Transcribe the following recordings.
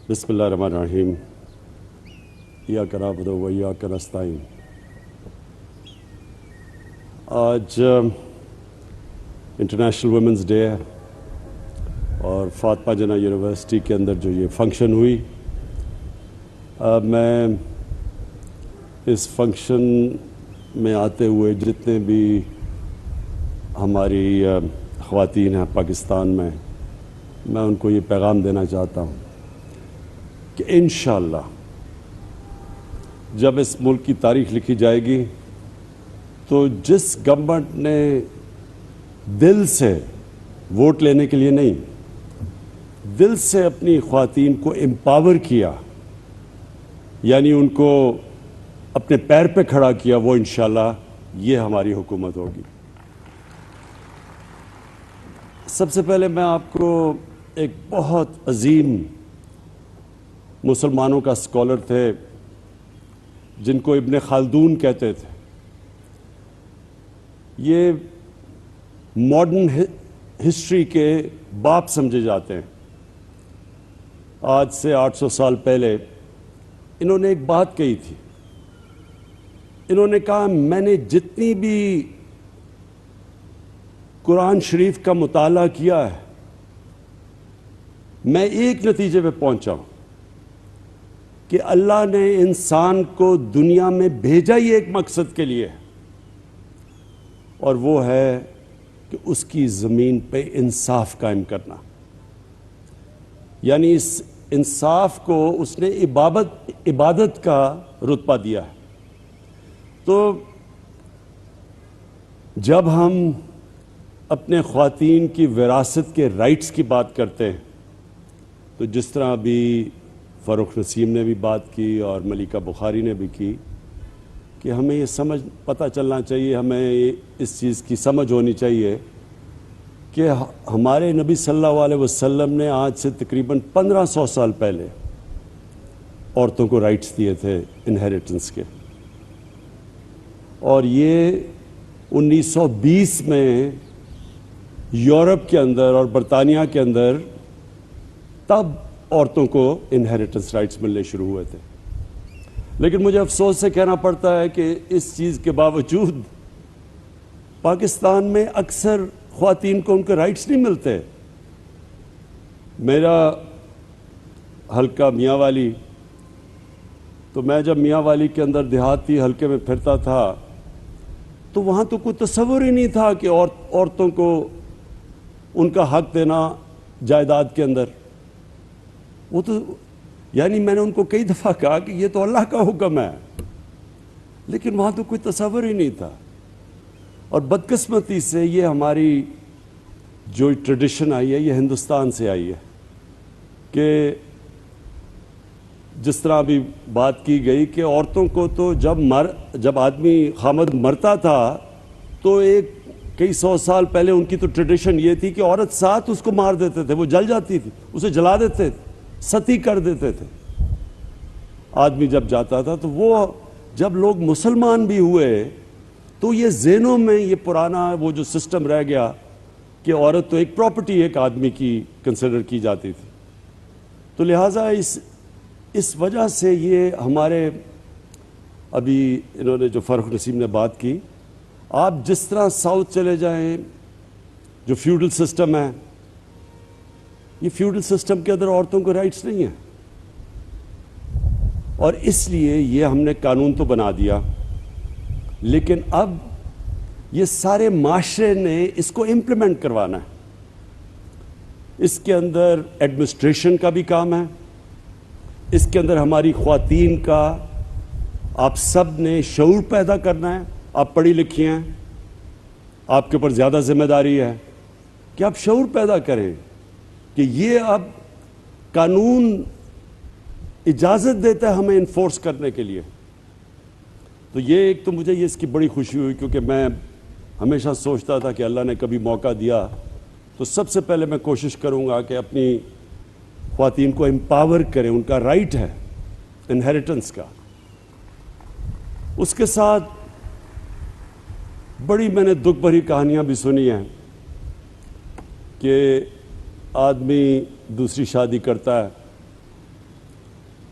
بسم اللہ الرحمن الرحیم ایاک نعبد و ایاک نستعین۔ آج انٹرنیشنل ویمنز ڈے ہے اور فاطمہ جناح یونیورسٹی کے اندر جو یہ فنکشن ہوئی، میں اس فنکشن میں آتے ہوئے جتنے بھی ہماری خواتین ہیں پاکستان میں ان کو یہ پیغام دینا چاہتا ہوں کہ انشاءاللہ جب اس ملک کی تاریخ لکھی جائے گی تو جس گورنمنٹ نے دل سے ووٹ لینے کے لیے نہیں، دل سے اپنی خواتین کو امپاور کیا، یعنی ان کو اپنے پیر پہ کھڑا کیا، وہ انشاءاللہ یہ ہماری حکومت ہوگی۔ سب سے پہلے میں آپ کو ایک بہت عظیم مسلمانوں کا اسکالر تھے جن کو ابن خلدون کہتے تھے، یہ ماڈرن ہسٹری کے باپ سمجھے جاتے ہیں۔ آج سے 800 سال پہلے انہوں نے ایک بات کہی تھی، انہوں نے کہا میں نے جتنی بھی قرآن شریف کا مطالعہ کیا ہے، میں ایک نتیجے پہ پہنچا ہوں کہ اللہ نے انسان کو دنیا میں بھیجا ہی ایک مقصد کے لیے، اور وہ ہے کہ اس کی زمین پہ انصاف قائم کرنا۔ یعنی اس انصاف کو اس نے عبادت کا رتبہ دیا ہے۔ تو جب ہم اپنے خواتین کی وراثت کے رائٹس کی بات کرتے ہیں تو جس طرح ابھی فاروق نسیم نے بھی بات کی اور ملیکہ بخاری نے بھی کی کہ ہمیں یہ پتہ چلنا چاہیے، ہمیں اس چیز کی سمجھ ہونی چاہیے کہ ہمارے نبی صلی اللہ علیہ وسلم نے آج سے تقریباً 1500 سال پہلے عورتوں کو رائٹس دیے تھے انہیریٹنس کے، اور یہ 1920 میں یورپ کے اندر اور برطانیہ کے اندر تب عورتوں کو انہیریٹنس رائٹس ملنے شروع ہوئے تھے۔ لیکن مجھے افسوس سے کہنا پڑتا ہے کہ اس چیز کے باوجود پاکستان میں اکثر خواتین کو ان کے رائٹس نہیں ملتے۔ میرا حلقہ میاں والی، تو میں جب میاں والی کے اندر دیہاتی حلقے میں پھرتا تھا تو وہاں تو کوئی تصور ہی نہیں تھا کہ عورتوں کو ان کا حق دینا جائیداد کے اندر۔ وہ تو یعنی میں نے ان کو کئی دفعہ کہا کہ یہ تو اللہ کا حکم ہے، لیکن وہاں تو کوئی تصور ہی نہیں تھا۔ اور بدقسمتی سے یہ ہماری جو ٹریڈیشن آئی ہے یہ ہندوستان سے آئی ہے کہ جس طرح ابھی بات کی گئی کہ عورتوں کو تو جب آدمی خامد مرتا تھا تو کئی 100 سال پہلے ان کی تو ٹریڈیشن یہ تھی کہ عورت ساتھ اس کو مار دیتے تھے، وہ جل جاتی تھی، اسے جلا دیتے تھے، ستی کر دیتے تھے۔ آدمی جب جاتا تھا تو وہ جب لوگ مسلمان بھی ہوئے تو یہ ذہنوں میں یہ پرانا وہ جو سسٹم رہ گیا کہ عورت تو ایک پراپرٹی ایک آدمی کی کنسیڈر کی جاتی تھی۔ تو لہٰذا اس وجہ سے یہ ہمارے ابھی انہوں نے جو فاروق نسیم نے بات کی، آپ جس طرح ساؤتھ چلے جائیں جو فیوڈل سسٹم ہے، یہ فیوڈل سسٹم کے اندر عورتوں کو رائٹس نہیں ہیں، اور اس لیے یہ ہم نے قانون تو بنا دیا، لیکن اب یہ سارے معاشرے نے اس کو امپلیمنٹ کروانا ہے۔ اس کے اندر ایڈمنسٹریشن کا بھی کام ہے، اس کے اندر ہماری خواتین کا آپ سب نے شعور پیدا کرنا ہے۔ آپ پڑھی لکھی ہیں، آپ کے اوپر زیادہ ذمہ داری ہے کہ آپ شعور پیدا کریں کہ یہ اب قانون اجازت دیتا ہے ہمیں انفورس کرنے کے لیے۔ تو یہ ایک تو مجھے اس کی بڑی خوشی ہوئی، کیونکہ میں ہمیشہ سوچتا تھا کہ اللہ نے کبھی موقع دیا تو سب سے پہلے میں کوشش کروں گا کہ اپنی خواتین کو امپاور کریں، ان کا رائٹ ہے انہیریٹنس کا۔ اس کے ساتھ بڑی میں نے دکھ بھری کہانیاں بھی سنی ہیں کہ آدمی دوسری شادی کرتا ہے،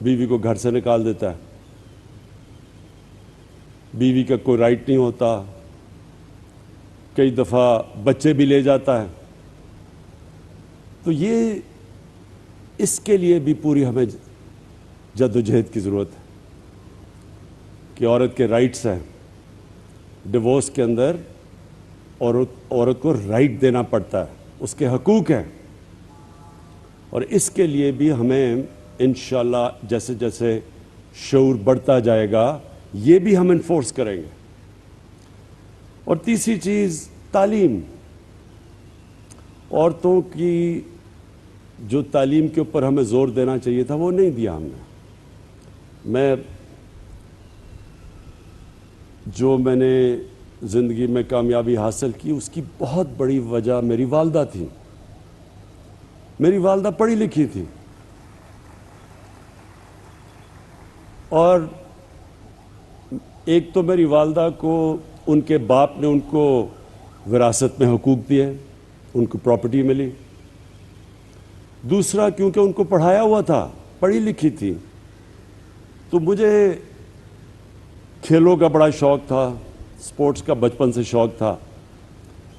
بیوی کو گھر سے نکال دیتا ہے، بیوی کا کوئی رائٹ نہیں ہوتا، کئی دفعہ بچے بھی لے جاتا ہے. تو یہ اس کے لیے بھی پوری ہمیں جدوجہد کی ضرورت ہے کہ عورت کے رائٹس ہیں. ڈیورس کے اندر عورت کو رائٹ دینا پڑتا ہے، اس کے حقوق ہیں، اور اس کے لیے بھی ہمیں انشاءاللہ جیسے جیسے شعور بڑھتا جائے گا یہ بھی ہم انفورس کریں گے. اور تیسری چیز تعلیم. عورتوں کی جو تعلیم کے اوپر ہمیں زور دینا چاہیے تھا وہ نہیں دیا ہم نے. میں نے زندگی میں کامیابی حاصل کی اس کی بہت بڑی وجہ میری والدہ تھی. میری والدہ پڑھی لکھی تھی اور ایک تو میری والدہ کو ان کے باپ نے ان کو وراثت میں حقوق دیے، ان کو پراپرٹی ملی. دوسرا کیونکہ ان کو پڑھایا ہوا تھا، پڑھی لکھی تھی، تو مجھے کھیلوں کا بڑا شوق تھا، سپورٹس کا بچپن سے شوق تھا.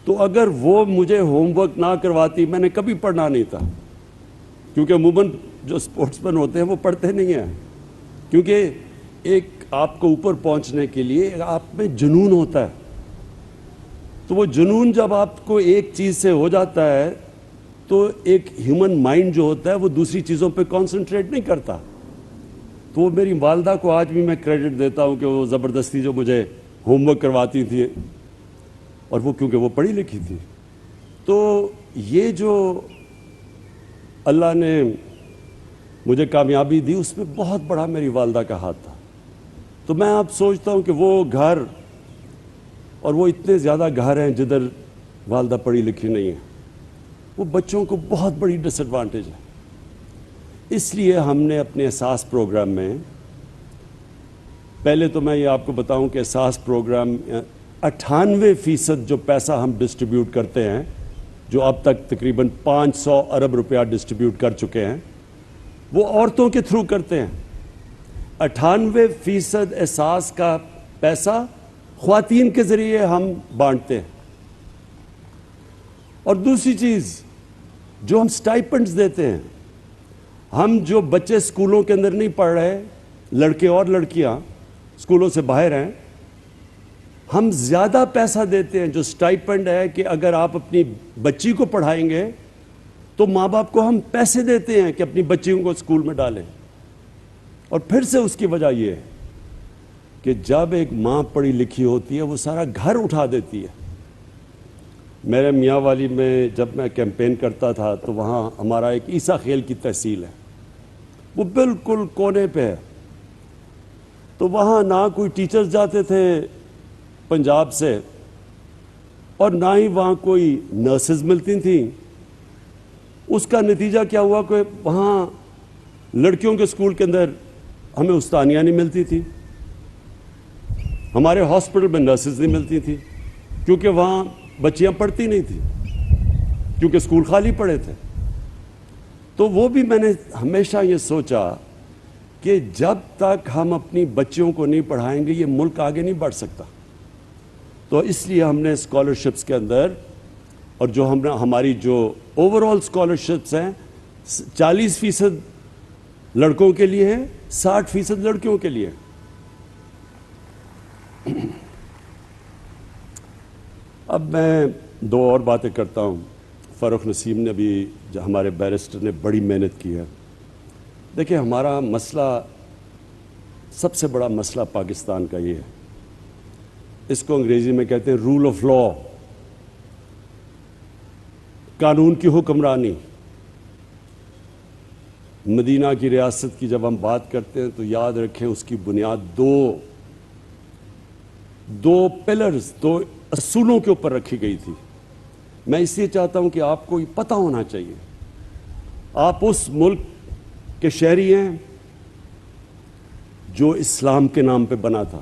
تو اگر وہ مجھے ہوم ورک نہ کرواتی میں نے کبھی پڑھنا نہیں تھا، کیونکہ عموماً جو سپورٹس مین ہوتے ہیں وہ پڑھتے نہیں ہیں، کیونکہ ایک آپ کو اوپر پہنچنے کے لیے آپ میں جنون ہوتا ہے. تو وہ جنون جب آپ کو ایک چیز سے ہو جاتا ہے تو ایک ہیومن مائنڈ جو ہوتا ہے وہ دوسری چیزوں پہ کانسنٹریٹ نہیں کرتا. تو وہ میری والدہ کو آج بھی میں کریڈٹ دیتا ہوں کہ وہ زبردستی جو مجھے ہوم ورک کرواتی تھی، اور وہ کیونکہ وہ پڑھی لکھی تھی. تو یہ جو اللہ نے مجھے کامیابی دی اس میں بہت بڑا میری والدہ کا ہاتھ تھا. تو میں اب سوچتا ہوں کہ وہ گھر، اور وہ اتنے زیادہ گھر ہیں جدھر والدہ پڑھی لکھی نہیں ہے، وہ بچوں کو بہت بڑی ڈس ایڈوانٹیج ہے. اس لیے ہم نے اپنے احساس پروگرام میں، پہلے تو میں یہ آپ کو بتاؤں کہ احساس پروگرام 98% جو پیسہ ہم ڈسٹریبیوٹ کرتے ہیں، جو اب تک تقریباً 500 ارب روپیہ ڈسٹریبیوٹ کر چکے ہیں، وہ عورتوں کے تھرو کرتے ہیں. 98% احساس کا پیسہ خواتین کے ذریعے ہم بانٹتے ہیں. اور دوسری چیز جو ہم سٹائپنڈز دیتے ہیں، ہم جو بچے سکولوں کے اندر نہیں پڑھ رہے، لڑکے اور لڑکیاں سکولوں سے باہر ہیں، ہم زیادہ پیسہ دیتے ہیں. جو سٹائپنڈ ہے کہ اگر آپ اپنی بچی کو پڑھائیں گے تو ماں باپ کو ہم پیسے دیتے ہیں کہ اپنی بچیوں کو اسکول میں ڈالیں. اور پھر سے اس کی وجہ یہ ہے کہ جب ایک ماں پڑھی لکھی ہوتی ہے وہ سارا گھر اٹھا دیتی ہے. میرے میاں والی میں جب میں کیمپین کرتا تھا تو وہاں ہمارا ایک عیسیٰ خیل کی تحصیل ہے، وہ بالکل کونے پہ ہے. تو وہاں نہ کوئی ٹیچرز جاتے تھے پنجاب سے، اور نہ ہی وہاں کوئی نرسز ملتی تھیں. اس کا نتیجہ کیا ہوا کہ وہاں لڑکیوں کے اسکول کے اندر ہمیں استانیہ نہیں ملتی تھی، ہمارے ہاسپٹل میں نرسز نہیں ملتی تھی، کیونکہ وہاں بچیاں پڑھتی نہیں تھیں، کیونکہ اسکول خالی پڑے تھے. تو وہ بھی میں نے ہمیشہ یہ سوچا کہ جب تک ہم اپنی بچیوں کو نہیں پڑھائیں گے یہ ملک آگے نہیں بڑھ سکتا. تو اس لیے ہم نے اسکالرشپس کے اندر، اور جو ہماری جو اوور آل اسکالرشپس ہیں 40% لڑکوں کے لیے ہیں، 60% لڑکیوں کے لیے. اب میں دو اور باتیں کرتا ہوں. فاروق نسیم نے بھی، جو ہمارے بیرسٹر نے بڑی محنت کی ہے. دیکھیں ہمارا مسئلہ، سب سے بڑا مسئلہ پاکستان کا یہ ہے، اس کو انگریزی میں کہتے ہیں رول آف لا، قانون کی حکمرانی. مدینہ کی ریاست کی جب ہم بات کرتے ہیں تو یاد رکھیں اس کی بنیاد دو پلرز، دو اصولوں کے اوپر رکھی گئی تھی. میں اس لیے چاہتا ہوں کہ آپ کو یہ پتہ ہونا چاہیے، آپ اس ملک کے شہری ہیں جو اسلام کے نام پہ بنا تھا.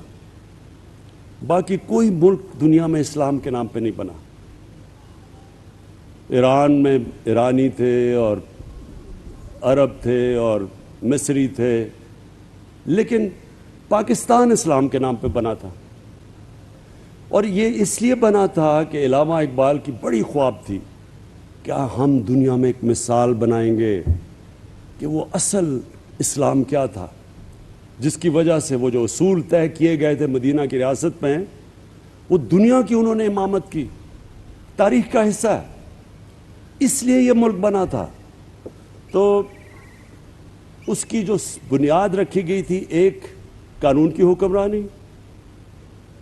باقی کوئی ملک دنیا میں اسلام کے نام پہ نہیں بنا. ایران میں ایرانی تھے اور عرب تھے اور مصری تھے، لیکن پاکستان اسلام کے نام پہ بنا تھا. اور یہ اس لیے بنا تھا کہ علامہ اقبال کی بڑی خواب تھی کہ ہم دنیا میں ایک مثال بنائیں گے کہ وہ اصل اسلام کیا تھا، جس کی وجہ سے وہ جو اصول طے کیے گئے تھے مدینہ کی ریاست میں، وہ دنیا کی انہوں نے امامت کی، تاریخ کا حصہ ہے. اس لیے یہ ملک بنا تھا. تو اس کی جو بنیاد رکھی گئی تھی، ایک قانون کی حکمرانی.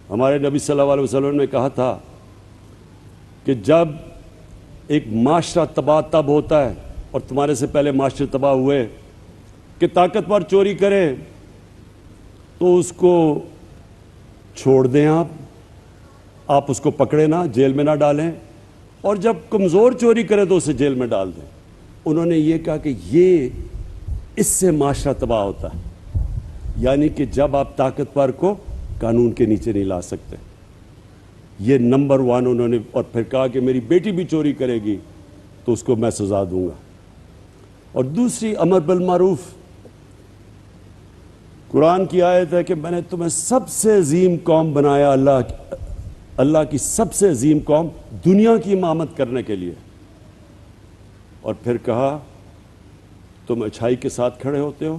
ہمارے نبی صلی اللہ علیہ وسلم نے کہا تھا کہ جب ایک معاشرہ تباہ تب ہوتا ہے، اور تمہارے سے پہلے معاشرے تباہ ہوئے، کہ طاقتور چوری کرے تو اس کو چھوڑ دیں، آپ اس کو پکڑے نہ، جیل میں نہ ڈالیں، اور جب کمزور چوری کرے تو اسے جیل میں ڈال دیں. انہوں نے یہ کہا کہ یہ اس سے معاشرہ تباہ ہوتا ہے، یعنی کہ جب آپ طاقتور کو قانون کے نیچے نہیں لا سکتے. یہ نمبر 1 انہوں نے. اور پھر کہا کہ میری بیٹی بھی چوری کرے گی تو اس کو میں سزا دوں گا. اور دوسری امر بالمعروف. قرآن کی آیت ہے کہ میں نے تمہیں سب سے عظیم قوم بنایا، اللہ کی سب سے عظیم قوم دنیا کی امامت کرنے کے لیے. اور پھر کہا تم اچھائی کے ساتھ کھڑے ہوتے ہو،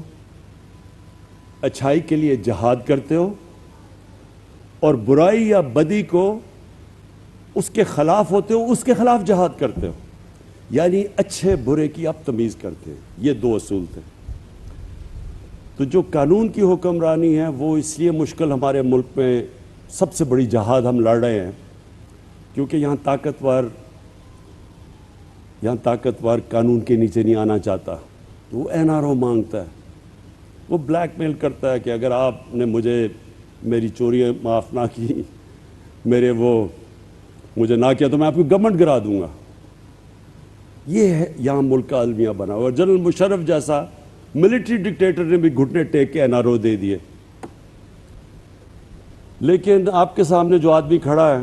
اچھائی کے لیے جہاد کرتے ہو، اور برائی یا بدی کو اس کے خلاف ہوتے ہو، اس کے خلاف جہاد کرتے ہو. یعنی اچھے برے کی آپ تمیز کرتے ہیں. یہ 2 اصول تھے. تو جو قانون کی حکمرانی ہے وہ اس لیے مشکل ہمارے ملک میں سب سے بڑی جہاد ہم لڑ رہے ہیں کیونکہ یہاں طاقتور قانون کے نیچے نہیں آنا چاہتا. وہ NRO مانگتا ہے، وہ بلیک میل کرتا ہے کہ اگر آپ نے میری چوری معاف نہ کی، مجھے نہ کیا تو میں آپ کو گورنمنٹ گرا دوں گا. یہ ہے یہاں ملک کا المیہ بنا ہوا. اور جنرل مشرف جیسا ملٹری ڈکٹیٹر نے بھی گھٹنے ٹیک کے NRO دے دیے. لیکن آپ کے سامنے جو آدمی کھڑا ہے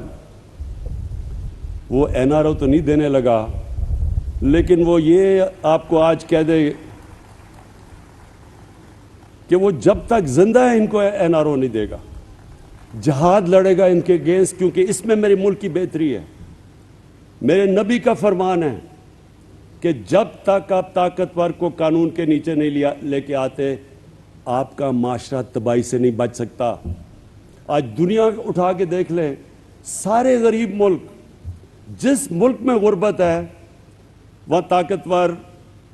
وہ NRO تو نہیں دینے لگا، لیکن وہ یہ آپ کو آج کہہ دے کہ وہ جب تک زندہ ہے ان کو NRO نہیں دے گا. جہاد لڑے گا ان کے اگینسٹ، کیونکہ اس میں میرے ملک کی بہتری ہے. میرے نبی کا فرمان ہے کہ جب تک آپ طاقتور کو قانون کے نیچے نہیں لے کے آتے، آپ کا معاشرہ تباہی سے نہیں بچ سکتا. آج دنیا اٹھا کے دیکھ لیں، سارے غریب ملک، جس ملک میں غربت ہے وہاں طاقتور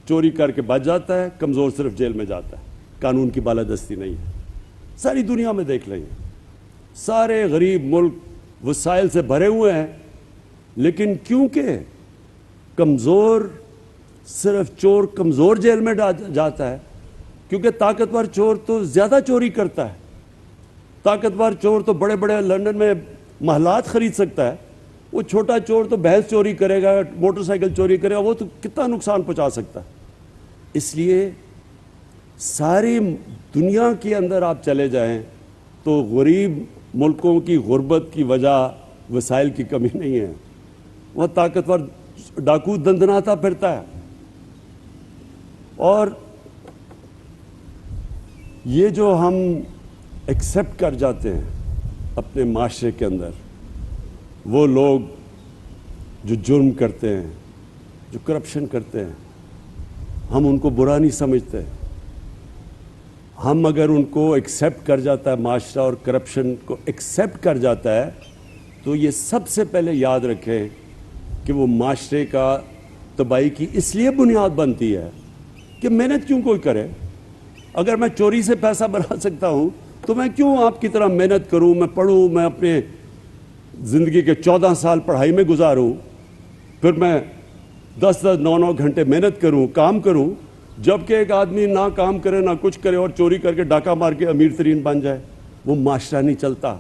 چوری کر کے بچ جاتا ہے، کمزور صرف جیل میں جاتا ہے. قانون کی بالادستی نہیں ہے. ساری دنیا میں دیکھ لیں، سارے غریب ملک وسائل سے بھرے ہوئے ہیں، لیکن کیونکہ کمزور صرف چور کمزور جیل میں جاتا ہے، کیونکہ طاقتور چور تو زیادہ چوری کرتا ہے. طاقتور چور تو بڑے بڑے لندن میں محلات خرید سکتا ہے، وہ چھوٹا چور تو بھینس چوری کرے گا، موٹر سائیکل چوری کرے گا، وہ تو کتنا نقصان پہنچا سکتا ہے. اس لیے ساری دنیا کے اندر آپ چلے جائیں تو غریب ملکوں کی غربت کی وجہ وسائل کی کمی نہیں ہے. وہ طاقتور ڈاکو دندناتا پھرتا ہے. اور یہ جو ہم ایکسیپٹ کر جاتے ہیں اپنے معاشرے کے اندر، وہ لوگ جو جرم کرتے ہیں، جو کرپشن کرتے ہیں، ہم ان کو برا نہیں سمجھتے. ہم اگر ان کو ایکسیپٹ کر جاتا ہے، معاشرہ اور کرپشن کو ایکسیپٹ کر جاتا ہے، تو یہ سب سے پہلے یاد رکھیں کہ وہ معاشرے کا تباہی کی اس لیے بنیاد بنتی ہے کہ محنت کیوں کوئی کرے. اگر میں چوری سے پیسہ بنا سکتا ہوں تو میں کیوں آپ کی طرح محنت کروں، میں پڑھوں، میں اپنے زندگی کے 14 سال پڑھائی میں گزاروں، پھر میں 10-10 9-9 گھنٹے محنت کروں، کام کروں، جبکہ ایک آدمی نہ کام کرے نہ کچھ کرے اور چوری کر کے ڈاکہ مار کے امیر ترین بن جائے. وہ معاشرہ نہیں چلتا.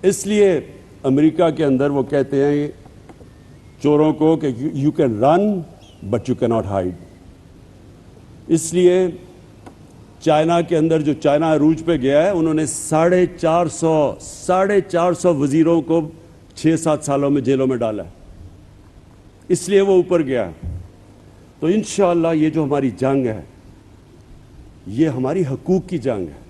اس لیے امریکہ کے اندر وہ کہتے ہیں چوروں کو کہ you can run but you کی ناٹ ہائیڈ. اس لیے چائنا کے اندر، جو چائنا عروج پہ گیا ہے، انہوں نے 450 وزیروں کو 6-7 سالوں میں جیلوں میں ڈالا ہے. اس لیے وہ اوپر گیا. تو انشاءاللہ یہ جو ہماری جنگ ہے یہ ہماری حقوق کی جنگ ہے,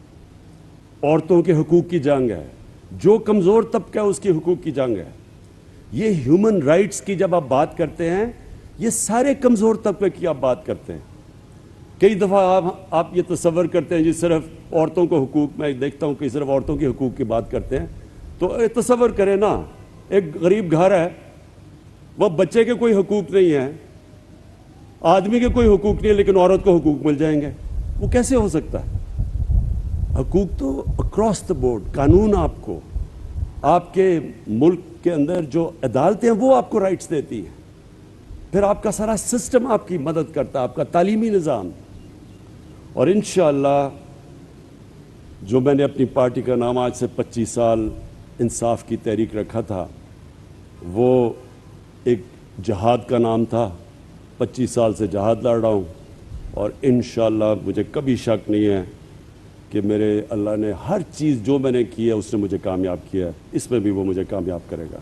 عورتوں کے حقوق کی جنگ ہے, جو کمزور طبقہ ہے اس کے حقوق کی جنگ ہے. یہ ہیومن رائٹس کی جب آپ بات کرتے ہیں یہ سارے کمزور طبقے کی آپ بات کرتے ہیں. کئی دفعہ آپ یہ تصور کرتے ہیں جی صرف عورتوں کو حقوق, میں دیکھتا ہوں کہ صرف عورتوں کے حقوق کی بات کرتے ہیں. تو تصور کریں نا, ایک غریب گھر ہے, وہ بچے کے کوئی حقوق نہیں ہیں, آدمی کے کوئی حقوق نہیں ہے, لیکن عورت کو حقوق مل جائیں گے. وہ کیسے ہو سکتا ہے؟ حقوق تو اکراس دا بورڈ, قانون آپ کو, آپ کے ملک کے اندر جو عدالتیں ہیں وہ آپ کو رائٹس دیتی ہیں. پھر آپ کا سارا سسٹم آپ کی مدد کرتا ہے, آپ کا تعلیمی نظام. اور انشاءاللہ جو میں نے اپنی پارٹی کا نام آج سے 25 سال انصاف کی تحریک رکھا تھا, وہ ایک جہاد کا نام تھا. 25 سال سے جہاد لڑ رہا ہوں, اور انشاءاللہ مجھے کبھی شک نہیں ہے کہ میرے اللہ نے ہر چیز جو میں نے کی ہے اس نے مجھے کامیاب کیا ہے, اس میں بھی وہ مجھے کامیاب کرے گا.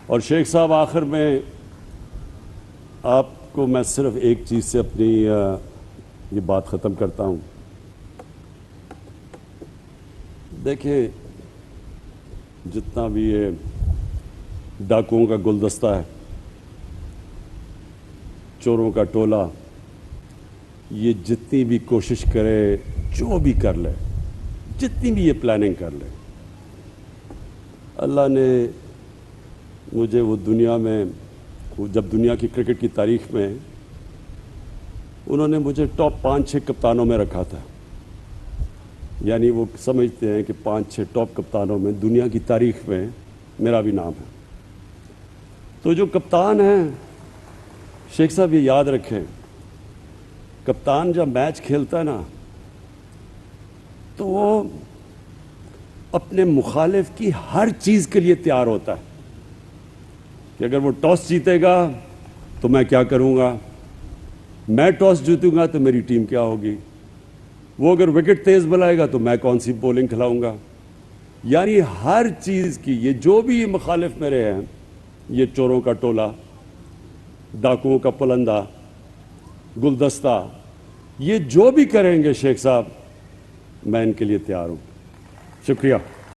اور شیخ صاحب, آخر میں آپ کو میں صرف ایک چیز سے اپنی یہ بات ختم کرتا ہوں. دیکھیں, جتنا بھی یہ ڈاکوؤں کا گلدستہ ہے, چوروں کا ٹولہ, یہ جتنی بھی کوشش کرے, جو بھی کر لے, جتنی بھی یہ پلاننگ کر لے, اللہ نے مجھے وہ دنیا میں, جب دنیا کی کرکٹ کی تاریخ میں انہوں نے مجھے ٹاپ 5-6 کپتانوں میں رکھا تھا. یعنی وہ سمجھتے ہیں کہ 5-6 ٹاپ کپتانوں میں دنیا کی تاریخ میں میرا بھی نام ہے. تو جو کپتان ہیں شیخ صاحب, یہ یاد رکھیں, کپتان جب میچ کھیلتا ہے نا تو وہ اپنے مخالف کی ہر چیز کے لیے تیار ہوتا ہے کہ اگر وہ ٹاس جیتے گا تو میں کیا کروں گا, میں ٹاس جیتوں گا تو میری ٹیم کیا ہوگی, وہ اگر وکٹ تیز بلائے گا تو میں کون سی بولنگ کھلاؤں گا. یعنی ہر چیز کی, یہ جو بھی مخالف میرے ہیں, یہ چوروں کا ٹولہ, ڈاکوؤں کا پلندہ, گلدستہ, یہ جو بھی کریں گے شیخ صاحب, میں ان کے لیے تیار ہوں. شکریہ.